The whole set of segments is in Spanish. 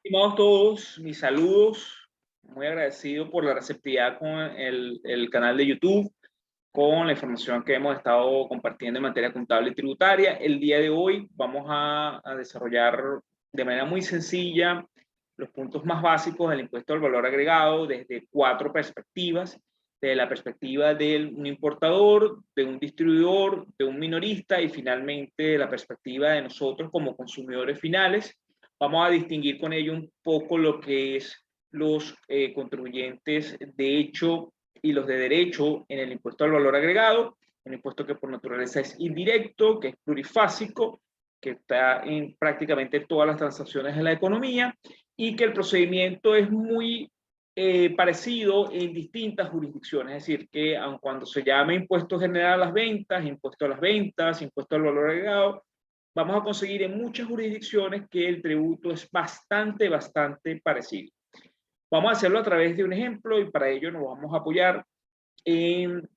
Estimados todos, mis saludos. Muy agradecido por la receptividad con el canal de YouTube, con la información que hemos estado compartiendo en materia contable y tributaria. El día de hoy vamos a desarrollar de manera muy sencilla los puntos más básicos del impuesto al valor agregado desde cuatro perspectivas: de la perspectiva de un importador, de un distribuidor, de un minorista y finalmente de la perspectiva de nosotros como consumidores finales. Vamos a distinguir con ello un poco lo que es los contribuyentes de hecho y los de derecho en el impuesto al valor agregado, un impuesto que por naturaleza es indirecto, que es plurifásico, que está en prácticamente todas las transacciones de la economía y que el procedimiento es muy parecido en distintas jurisdicciones. Es decir, que aun cuando se llame impuesto general a las ventas, impuesto a las ventas, impuesto al valor agregado, vamos a conseguir en muchas jurisdicciones que el tributo es bastante parecido. Vamos a hacerlo a través de un ejemplo y para ello nos vamos a apoyar en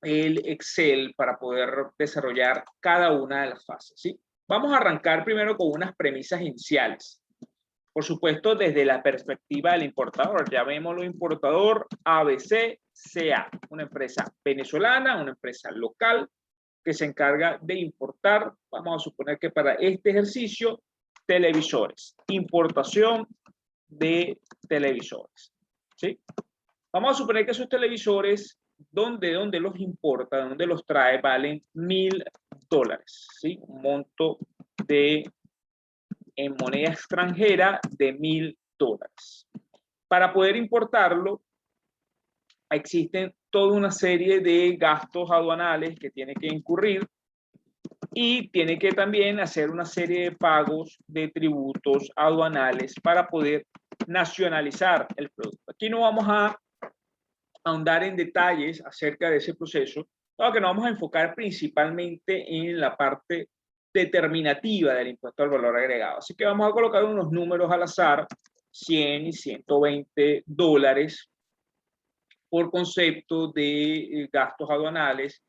el Excel para poder desarrollar cada una de las fases, ¿sí? Vamos a arrancar primero con unas premisas iniciales. Por supuesto, desde la perspectiva del importador, llamémoslo importador ABCCA, una empresa venezolana, una empresa local que se encarga de importar, vamos a suponer que para este ejercicio, televisores, importación de televisores, ¿sí? Vamos a suponer que esos televisores, donde los importa, donde los trae, valen $1.000, ¿sí? Un monto en moneda extranjera de $1.000. Para poder importarlo, existen toda una serie de gastos aduanales que tiene que incurrir y tiene que también hacer una serie de pagos de tributos aduanales para poder nacionalizar el producto. Aquí no vamos a ahondar en detalles acerca de ese proceso, dado que nos vamos a enfocar principalmente en la parte determinativa del impuesto al valor agregado. Así que vamos a colocar unos números al azar, 100 y $120 por concepto de gastos aduanales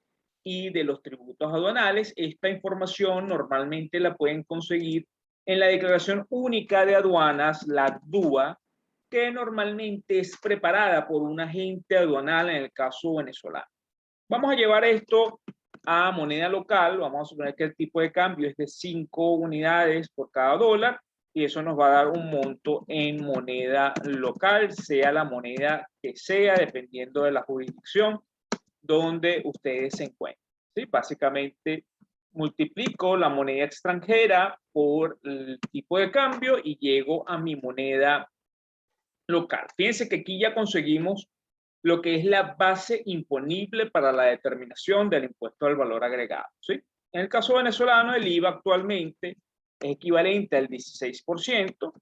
y de los tributos aduanales. Esta información normalmente la pueden conseguir en la Declaración Única de Aduanas, la DUA, que normalmente es preparada por un agente aduanal en el caso venezolano. Vamos a llevar esto a moneda local. Vamos a suponer que el tipo de cambio es de 5 unidades por cada dólar y eso nos va a dar un monto en moneda local, sea la moneda que sea, dependiendo de la jurisdicción donde ustedes se encuentren, ¿sí? Básicamente multiplico la moneda extranjera por el tipo de cambio y llego a mi moneda local. Fíjense que aquí ya conseguimos lo que es la base imponible para la determinación del impuesto al valor agregado, ¿sí? En el caso venezolano, el IVA actualmente es equivalente al 16%,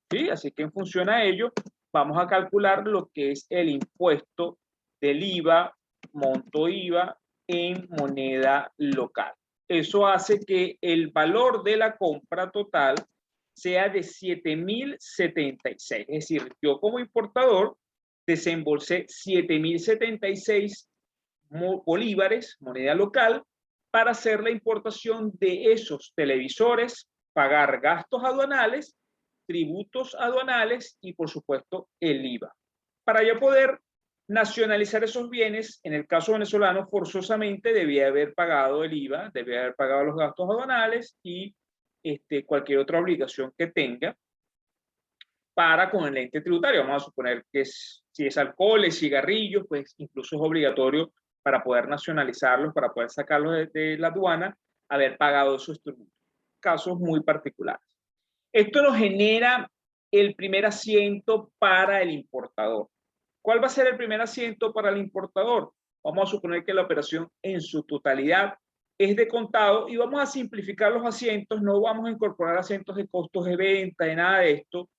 ¿sí? Así que en función a ello, vamos a calcular lo que es el impuesto del IVA, monto IVA, en moneda local. Eso hace que el valor de la compra total sea de 7.076. Es decir, yo como importador desembolsé 7.076 bolívares, moneda local, para hacer la importación de esos televisores, pagar gastos aduanales, tributos aduanales y, por supuesto, el IVA. Para yo poder nacionalizar esos bienes, en el caso venezolano, forzosamente debía haber pagado el IVA, debía haber pagado los gastos aduanales y cualquier otra obligación que tenga para con el ente tributario. Vamos a suponer que si es alcohol, cigarrillos, pues incluso es obligatorio para poder nacionalizarlos, para poder sacarlos de la aduana, haber pagado esos tributos. Casos muy particulares. Esto nos genera el primer asiento para el importador. ¿Cuál va a ser el primer asiento para el importador? Vamos a suponer que la operación en su totalidad es de contado y vamos a simplificar los asientos. No vamos a incorporar asientos de costos de venta, de nada de esto,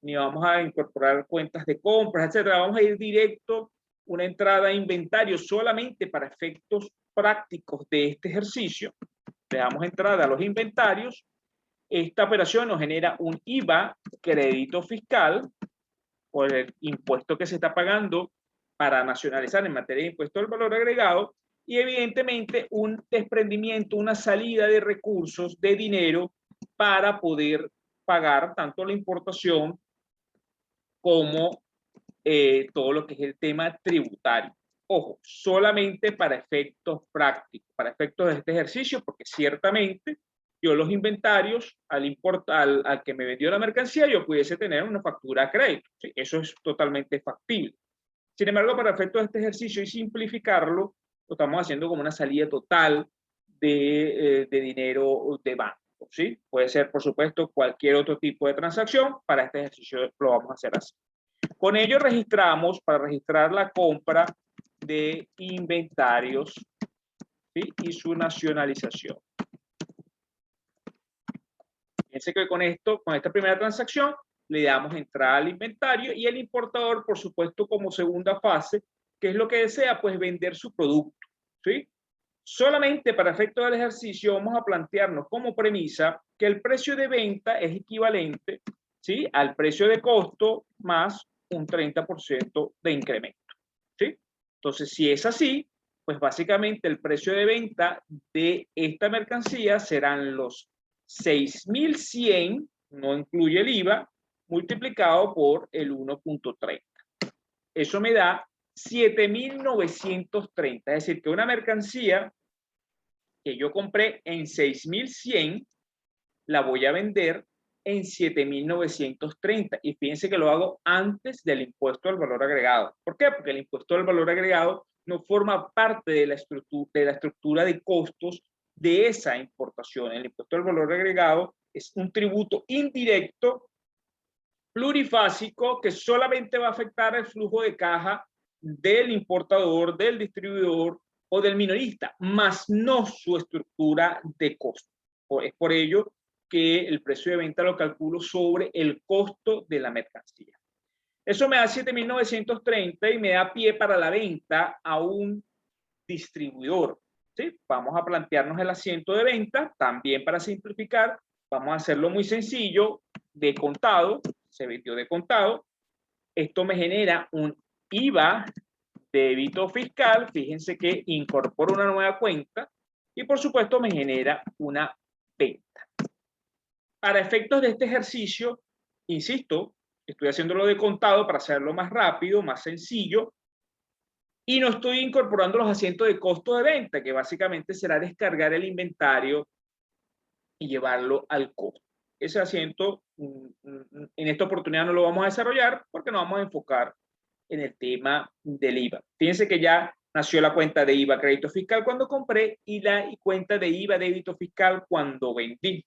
ni vamos a incorporar cuentas de compras, etcétera. Vamos a ir directo una entrada a inventario solamente para efectos prácticos de este ejercicio. Le damos entrada a los inventarios. Esta operación nos genera un IVA, crédito fiscal, por el impuesto que se está pagando para nacionalizar en materia de impuesto al valor agregado, y evidentemente un desprendimiento, una salida de recursos, de dinero, para poder pagar tanto la importación como todo lo que es el tema tributario. Ojo, solamente para efectos prácticos, para efectos de este ejercicio, porque ciertamente yo los inventarios, al que me vendió la mercancía, yo pudiese tener una factura a crédito. ¿Sí? Eso es totalmente factible. Sin embargo, para efectos de este ejercicio y simplificarlo, lo estamos haciendo como una salida total de dinero de banco. ¿Sí? Puede ser, por supuesto, cualquier otro tipo de transacción. Para este ejercicio lo vamos a hacer así. Con ello registramos, para registrar la compra de inventarios, ¿sí? Y su nacionalización. Fíjense que con esta primera transacción, le damos entrada al inventario y el importador, por supuesto, como segunda fase, ¿qué es lo que desea? Pues vender su producto, ¿sí? Solamente para efectos del ejercicio vamos a plantearnos como premisa que el precio de venta es equivalente, ¿sí? Al precio de costo más un 30% de incremento, ¿sí? Entonces, si es así, pues básicamente el precio de venta de esta mercancía serán los 6.100, no incluye el IVA, multiplicado por el 1.30. Eso me da 7.930, es decir, que una mercancía que yo compré en 6.100, la voy a vender en 7.930. Y fíjense que lo hago antes del impuesto al valor agregado. ¿Por qué? Porque el impuesto al valor agregado no forma parte de la estructura de costos de esa importación. El impuesto al valor agregado es un tributo indirecto, plurifásico, que solamente va a afectar el flujo de caja del importador, del distribuidor o del minorista, más no su estructura de costo. Es por ello que el precio de venta lo calculo sobre el costo de la mercancía. Eso me da 7.930 y me da pie para la venta a un distribuidor. ¿Sí? Vamos a plantearnos el asiento de venta, también para simplificar, vamos a hacerlo muy sencillo, de contado, se vendió de contado. Esto me genera un IVA débito fiscal, fíjense que incorporo una nueva cuenta y por supuesto me genera una venta. Para efectos de este ejercicio, insisto, estoy haciéndolo de contado para hacerlo más rápido, más sencillo, y no estoy incorporando los asientos de costo de venta, que básicamente será descargar el inventario y llevarlo al costo. Ese asiento en esta oportunidad no lo vamos a desarrollar porque nos vamos a enfocar en el tema del IVA. Fíjense que ya nació la cuenta de IVA crédito fiscal cuando compré y la cuenta de IVA débito fiscal cuando vendí.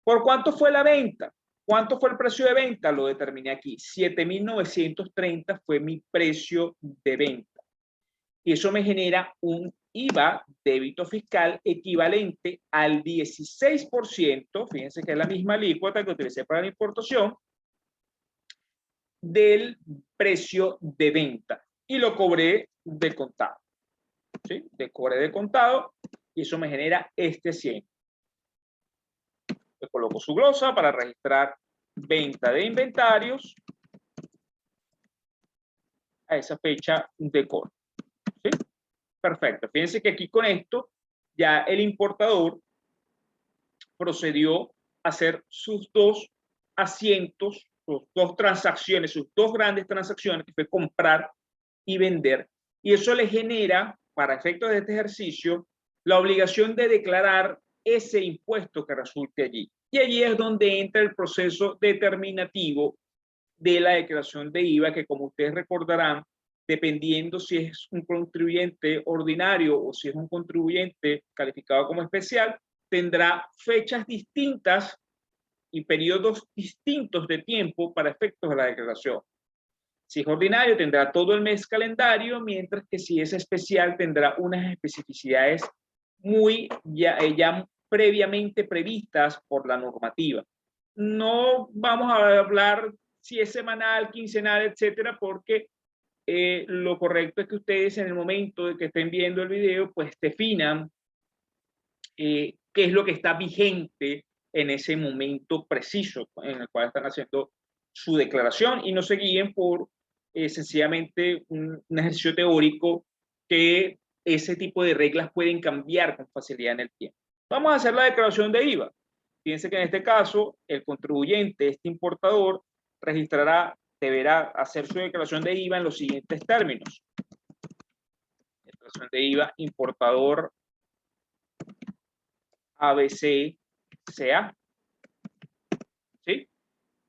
¿Por cuánto fue la venta? ¿Cuánto fue el precio de venta? Lo determiné aquí. 7.930 fue mi precio de venta. Y eso me genera un IVA débito fiscal equivalente al 16%, fíjense que es la misma alícuota que utilicé para la importación, del precio de venta. Y lo cobré de contado. ¿Sí? Lo cobré de contado y eso me genera este 100. Le coloco su glosa para registrar venta de inventarios a esa fecha de corte. ¿Sí? Perfecto. Fíjense que aquí con esto ya el importador procedió a hacer sus dos asientos, sus dos transacciones, sus dos grandes transacciones, que fue comprar y vender. Y eso le genera, para efectos de este ejercicio, la obligación de declarar ese impuesto que resulte allí. Y allí es donde entra el proceso determinativo de la declaración de IVA, que como ustedes recordarán, dependiendo si es un contribuyente ordinario o si es un contribuyente calificado como especial, tendrá fechas distintas y periodos distintos de tiempo para efectos de la declaración. Si es ordinario, tendrá todo el mes calendario, mientras que si es especial, tendrá unas especificidades muy ya previamente previstas por la normativa. No vamos a hablar si es semanal, quincenal, etcétera, porque lo correcto es que ustedes en el momento de que estén viendo el video, pues definan qué es lo que está vigente en ese momento preciso en el cual están haciendo su declaración y no se guíen por sencillamente un ejercicio teórico que ese tipo de reglas pueden cambiar con facilidad en el tiempo. Vamos a hacer la declaración de IVA. Fíjense que en este caso, el contribuyente, este importador, deberá hacer su declaración de IVA en los siguientes términos. Declaración de IVA, importador ABCCA. ¿Sí?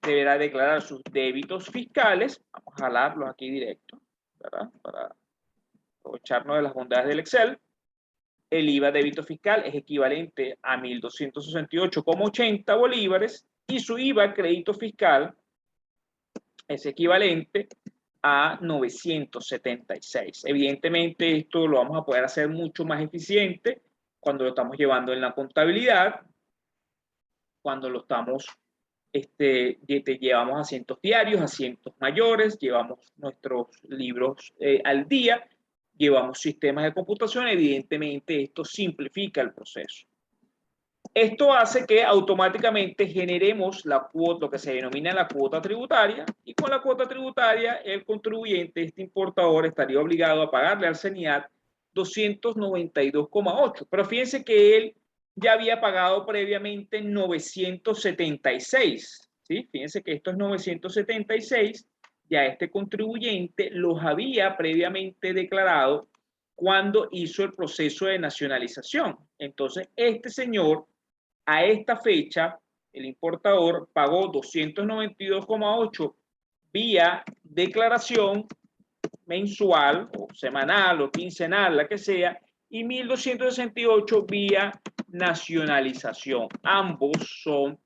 Deberá declarar sus débitos fiscales. Vamos a jalarlos aquí directo, ¿verdad? Para aprovecharnos de las bondades del Excel. El IVA débito fiscal es equivalente a 1.268,80 bolívares y su IVA crédito fiscal es equivalente a 976. Evidentemente esto lo vamos a poder hacer mucho más eficiente cuando lo estamos llevando en la contabilidad, cuando lo estamos, llevamos asientos diarios, asientos mayores, llevamos nuestros libros al día, llevamos sistemas de computación, evidentemente esto simplifica el proceso. Esto hace que automáticamente generemos la cuota, lo que se denomina la cuota tributaria, y con la cuota tributaria el contribuyente, este importador, estaría obligado a pagarle al CENIAT 292,8. Pero fíjense que él ya había pagado previamente 976. ¿Sí? Fíjense que estos 976, ya este contribuyente los había previamente declarado cuando hizo el proceso de nacionalización. Entonces, este señor, a esta fecha, el importador pagó 292,8 vía declaración mensual o semanal o quincenal, la que sea, y 1.268 vía nacionalización. Ambos son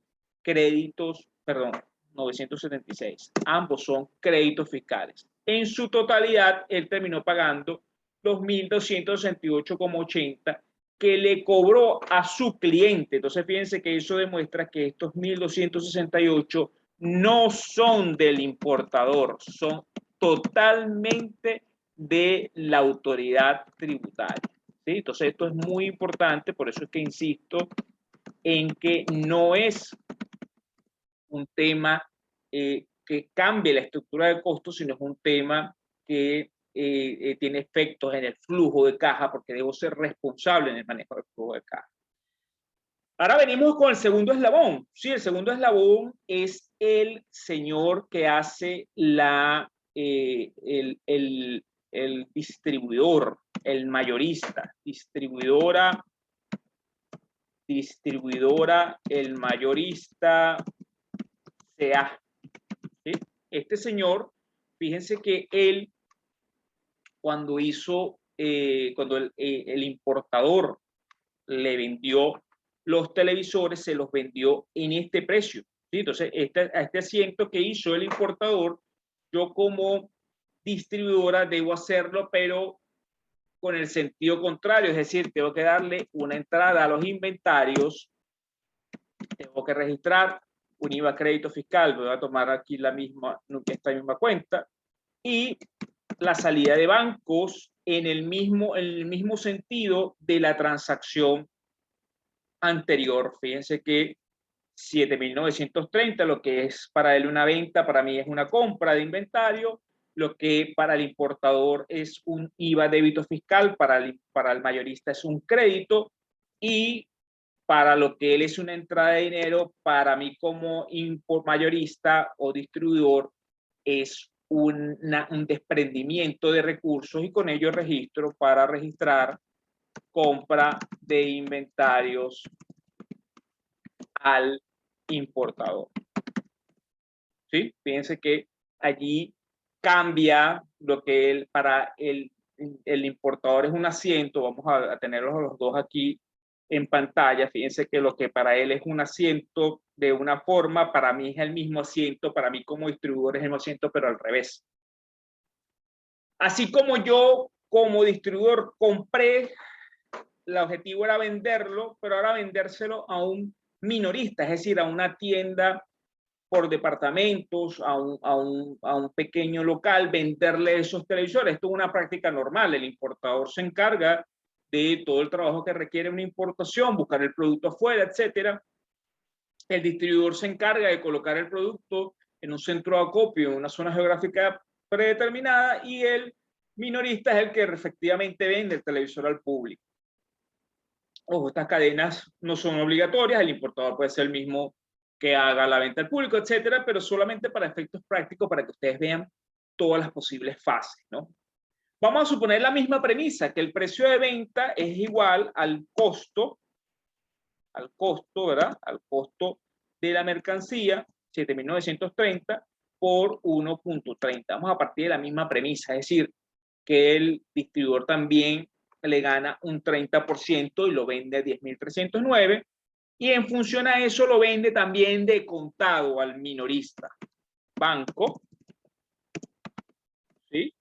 créditos, perdón, 976. Ambos son créditos fiscales. En su totalidad, él terminó pagando los 1.268,80 que le cobró a su cliente. Entonces, fíjense que eso demuestra que estos 1.268 no son del importador, son totalmente de la autoridad tributaria. ¿Sí? Entonces, esto es muy importante, por eso es que insisto en que no es un tema que cambie la estructura de costos, sino es un tema que tiene efectos en el flujo de caja, porque debo ser responsable en el manejo del flujo de caja. Ahora venimos con el segundo eslabón. Sí, el segundo eslabón es el señor que hace el distribuidor, el mayorista, distribuidora, el mayorista CA. ¿Sí? Este señor, fíjense que él, cuando el importador le vendió los televisores, se los vendió en este precio. ¿Sí? Entonces, a este asiento que hizo el importador, yo como distribuidora debo hacerlo, pero con el sentido contrario, es decir, tengo que darle una entrada a los inventarios, tengo que registrar un IVA crédito fiscal, voy a tomar aquí esta misma cuenta, y la salida de bancos en el mismo sentido de la transacción anterior. Fíjense que 7.930, lo que es para él una venta, para mí es una compra de inventario, lo que para el importador es un IVA débito fiscal, para el mayorista es un crédito, y para lo que él es una entrada de dinero, para mí como mayorista o distribuidor es un desprendimiento de recursos, y con ello registro para registrar compra de inventarios al importador. ¿Sí? Fíjense que allí cambia lo que para el importador es un asiento. Vamos a tenerlos los dos aquí en pantalla. Fíjense que lo que para él es un asiento de una forma, para mí es el mismo asiento, para mí como distribuidor es el mismo asiento, pero al revés. Así como yo como distribuidor compré, el objetivo era venderlo, pero ahora vendérselo a un minorista, es decir, a una tienda por departamentos, a un pequeño local, venderle esos televisores. Esto es una práctica normal. El importador se encarga de todo el trabajo que requiere una importación, buscar el producto afuera, etcétera. El distribuidor se encarga de colocar el producto en un centro de acopio, en una zona geográfica predeterminada, y el minorista es el que efectivamente vende el televisor al público. Ojo, estas cadenas no son obligatorias, el importador puede ser el mismo que haga la venta al público, etcétera, pero solamente para efectos prácticos, para que ustedes vean todas las posibles fases, ¿no? Vamos a suponer la misma premisa, que el precio de venta es igual al costo, ¿verdad? Al costo de la mercancía, 7.930 por 1.30. Vamos a partir de la misma premisa, es decir, que el distribuidor también le gana un 30% y lo vende a 10.309, y en función a eso lo vende también de contado al minorista. Banco, ¿sí?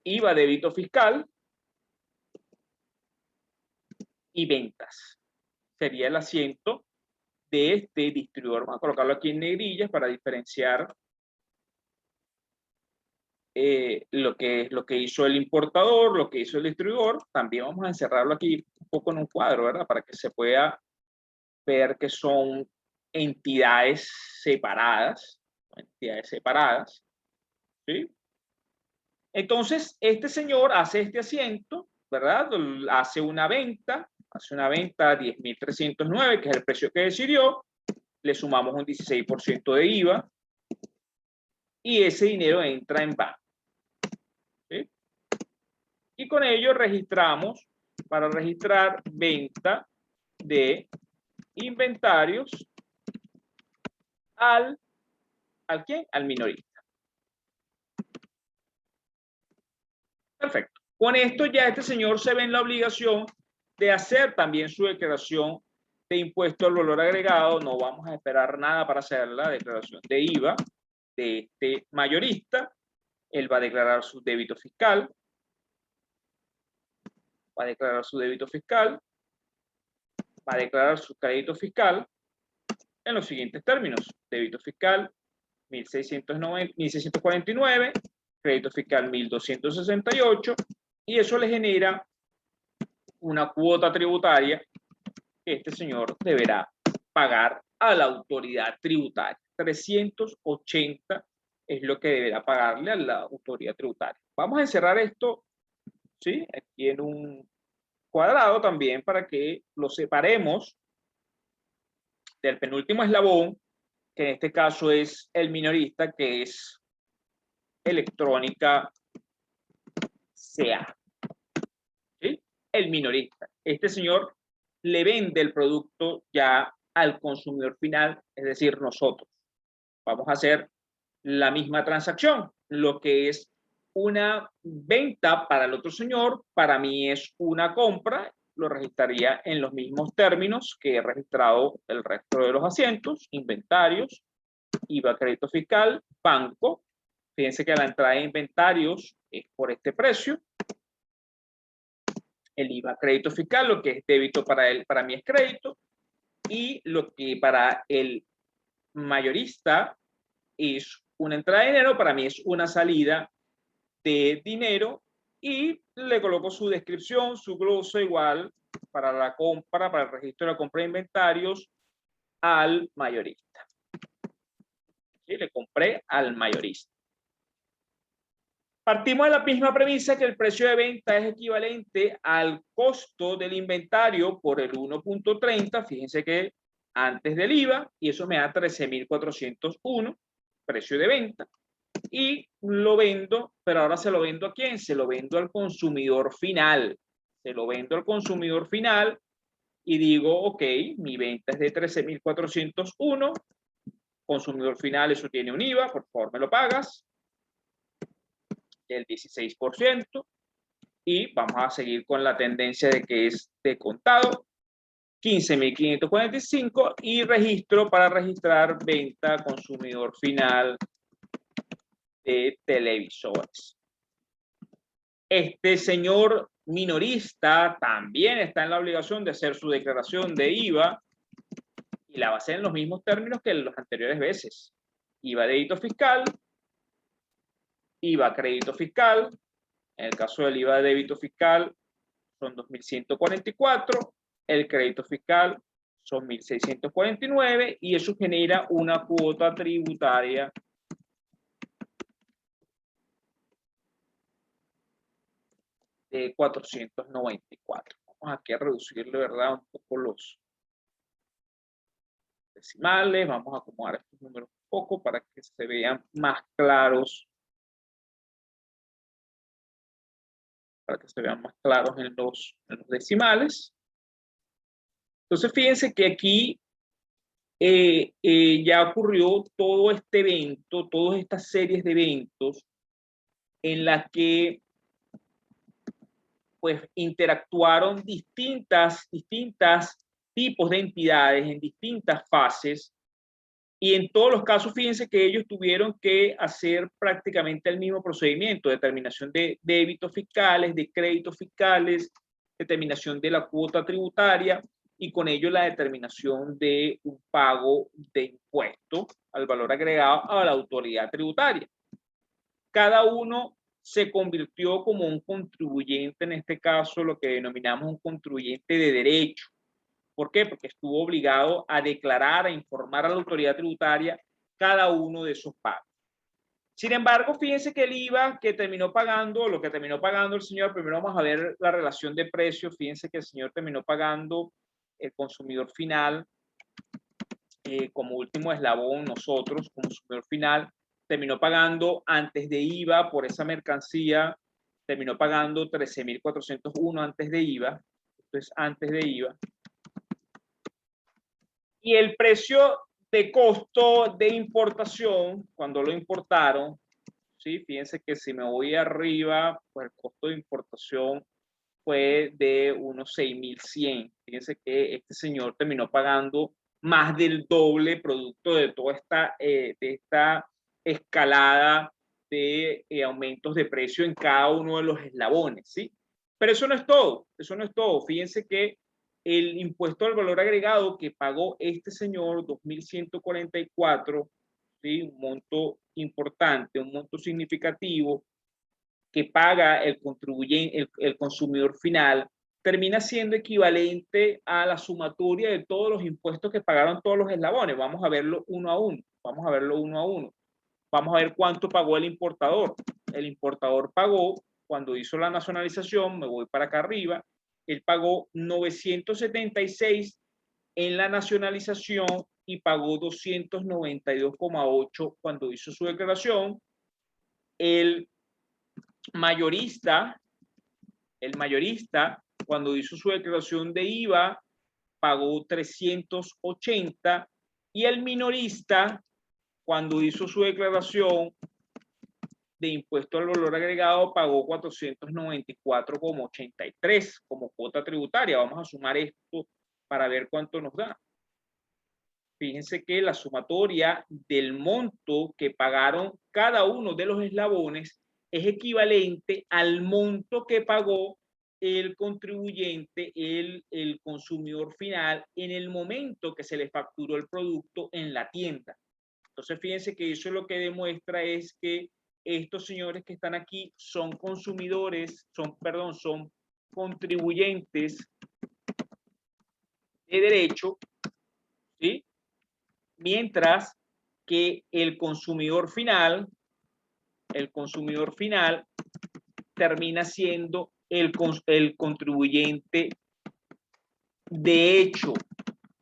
IVA, débito fiscal y ventas. Sería el asiento de este distribuidor. Vamos a colocarlo aquí en negrillas para diferenciar lo que hizo el importador, lo que hizo el distribuidor. También vamos a encerrarlo aquí un poco en un cuadro, ¿verdad? Para que se pueda ver que son entidades separadas. ¿Sí? Entonces, este señor hace este asiento, ¿verdad? Hace una venta a 10.309, que es el precio que decidió. Le sumamos un 16% de IVA y ese dinero entra en banco. ¿Sí? Y con ello registramos, para registrar venta de inventarios ¿al quién? Al minorista. Perfecto. Con esto ya este señor se ve en la obligación de hacer también su declaración de impuesto al valor agregado. No vamos a esperar nada para hacer la declaración de IVA de este mayorista. Él va a declarar su débito fiscal. Va a declarar su débito fiscal. Va a declarar su crédito fiscal en los siguientes términos. Débito fiscal 1.649, crédito fiscal 1.268, y eso le genera una cuota tributaria que este señor deberá pagar a la autoridad tributaria. 380 es lo que deberá pagarle a la autoridad tributaria. Vamos a encerrar esto, ¿sí? Aquí en un cuadrado también para que lo separemos del penúltimo eslabón, que en este caso es el minorista, que es Electrónica CA. ¿Sí? El minorista. Este señor le vende el producto ya al consumidor final, es decir, nosotros. Vamos a hacer la misma transacción. Lo que es una venta para el otro señor, para mí es una compra, lo registraría en los mismos términos que he registrado el resto de los asientos: inventarios, IVA, crédito fiscal, banco. Fíjense que la entrada de inventarios es por este precio. El IVA, crédito fiscal, lo que es débito para él, para mí es crédito. Y lo que para el mayorista es una entrada de dinero, para mí es una salida de dinero. Y le coloco su descripción, su glosa igual para la compra, para el registro de la compra de inventarios al mayorista. ¿Sí? Le compré al mayorista. Partimos de la misma premisa, que el precio de venta es equivalente al costo del inventario por el 1.30, fíjense que antes del IVA, y eso me da 13.401, precio de venta, y lo vendo, pero ahora se lo vendo ¿a quién? Se lo vendo al consumidor final. Se lo vendo al consumidor final y digo, ok, mi venta es de 13.401, consumidor final, eso tiene un IVA, por favor me lo pagas, del 16%, y vamos a seguir con la tendencia de que es de contado, 15.545, y registro para registrar venta consumidor final de televisores. Este señor minorista también está en la obligación de hacer su declaración de IVA y la va a hacer en los mismos términos que en las anteriores veces. IVA, débito fiscal, IVA, crédito fiscal. En el caso del IVA de débito fiscal son 2.144, el crédito fiscal son 1.649, y eso genera una cuota tributaria de 494. Vamos aquí a reducirle, ¿verdad? Un poco los decimales. Vamos a acomodar estos números un poco para que se vean más claros. Para que se vean más claros en los decimales. Entonces, fíjense que aquí ya ocurrió todo este evento, todas estas series de eventos en las que pues interactuaron distintas tipos de entidades en distintas fases, y en todos los casos fíjense que ellos tuvieron que hacer prácticamente el mismo procedimiento: determinación de débitos fiscales, de créditos fiscales, determinación de la cuota tributaria y con ello la determinación de un pago de impuesto al valor agregado a la autoridad tributaria. Cada uno se convirtió como un contribuyente, en este caso lo que denominamos un contribuyente de derecho. ¿Por qué? Porque estuvo obligado a declarar, a informar a la autoridad tributaria cada uno de esos pagos. Sin embargo, fíjense que el IVA que terminó pagando, lo que terminó pagando el señor, primero vamos a ver la relación de precios. Fíjense que el señor terminó pagando, el consumidor final, como último eslabón, nosotros como consumidor final, terminó pagando antes de IVA por esa mercancía, terminó pagando 13.401 antes de IVA. Esto es antes de IVA. Y el precio de costo de importación, cuando lo importaron, ¿sí? Fíjense que si me voy arriba, pues el costo de importación fue de unos 6.100. Fíjense que este señor terminó pagando más del doble producto de toda esta escalada de aumentos de precio en cada uno de los eslabones, ¿sí? Pero eso no es todo, eso no es todo. Fíjense que el impuesto al valor agregado que pagó este señor, 2.144, ¿sí? Un monto importante, un monto significativo que paga el contribuyente, el consumidor final, termina siendo equivalente a la sumatoria de todos los impuestos que pagaron todos los eslabones. Vamos a verlo uno a uno. Vamos a verlo uno a uno. Vamos a ver cuánto pagó el importador. El importador pagó, cuando hizo la nacionalización, me voy para acá arriba, él pagó 976 en la nacionalización y pagó 292,8 cuando hizo su declaración. El mayorista, cuando hizo su declaración de IVA, pagó 380, y el minorista, cuando hizo su declaración de impuesto al valor agregado, pagó 494,83 como cuota tributaria. Vamos a sumar esto para ver cuánto nos da. Fíjense que la sumatoria del monto que pagaron cada uno de los eslabones es equivalente al monto que pagó el contribuyente, el consumidor final, en el momento que se le facturó el producto en la tienda. Entonces, fíjense que eso lo que demuestra es que estos señores que están aquí son consumidores, son contribuyentes de derecho, ¿sí? Mientras que el consumidor final termina siendo el contribuyente de hecho,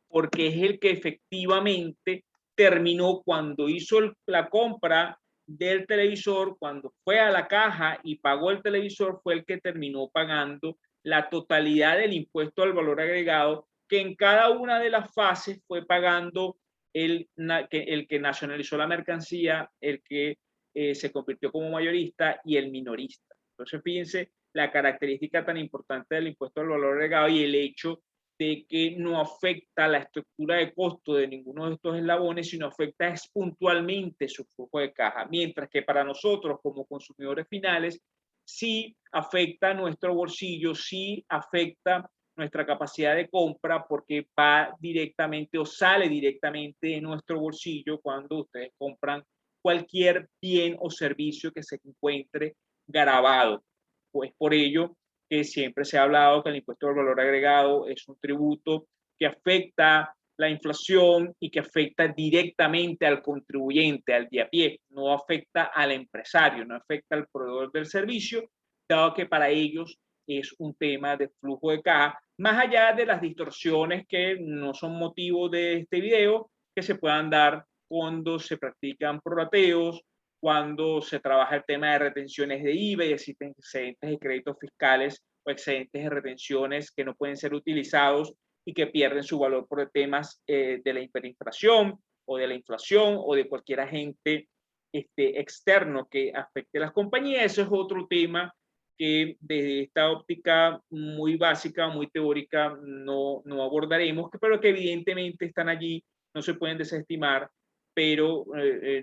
porque es el que efectivamente terminó cuando hizo la compra del televisor, cuando fue a la caja y pagó el televisor, fue el que terminó pagando la totalidad del impuesto al valor agregado, que en cada una de las fases fue pagando el que nacionalizó la mercancía, el que se convirtió como mayorista y el minorista. Entonces, fíjense la característica tan importante del impuesto al valor agregado y el hecho de que no afecta la estructura de costo de ninguno de estos eslabones, sino afecta puntualmente su flujo de caja, mientras que para nosotros como consumidores finales sí afecta nuestro bolsillo, sí afecta nuestra capacidad de compra, porque va directamente o sale directamente de nuestro bolsillo cuando ustedes compran cualquier bien o servicio que se encuentre gravado. Pues por ello que siempre se ha hablado que el impuesto al valor agregado es un tributo que afecta la inflación y que afecta directamente al contribuyente, al de a pie, no afecta al empresario, no afecta al proveedor del servicio, dado que para ellos es un tema de flujo de caja, más allá de las distorsiones que no son motivo de este video, que se puedan dar cuando se practican prorrateos, cuando se trabaja el tema de retenciones de IVA y existen excedentes de créditos fiscales o excedentes de retenciones que no pueden ser utilizados y que pierden su valor por temas de la hiperinflación o de la inflación o de cualquier agente externo que afecte a las compañías. Eso es otro tema que desde esta óptica muy básica, muy teórica, no abordaremos, pero que evidentemente están allí, no se pueden desestimar, pero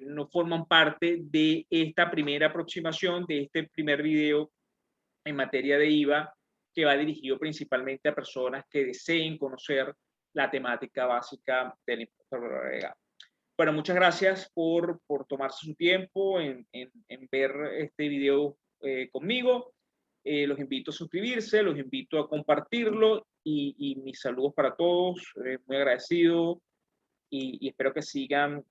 no forman parte de esta primera aproximación, de este primer video en materia de IVA, que va dirigido principalmente a personas que deseen conocer la temática básica del impuesto agregado. Bueno, muchas gracias por tomarse su tiempo en ver este video conmigo. Los invito a suscribirse, los invito a compartirlo y mis saludos para todos. Muy agradecido y espero que sigan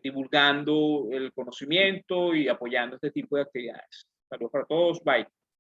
divulgando el conocimiento y apoyando este tipo de actividades. Saludos para todos. Bye.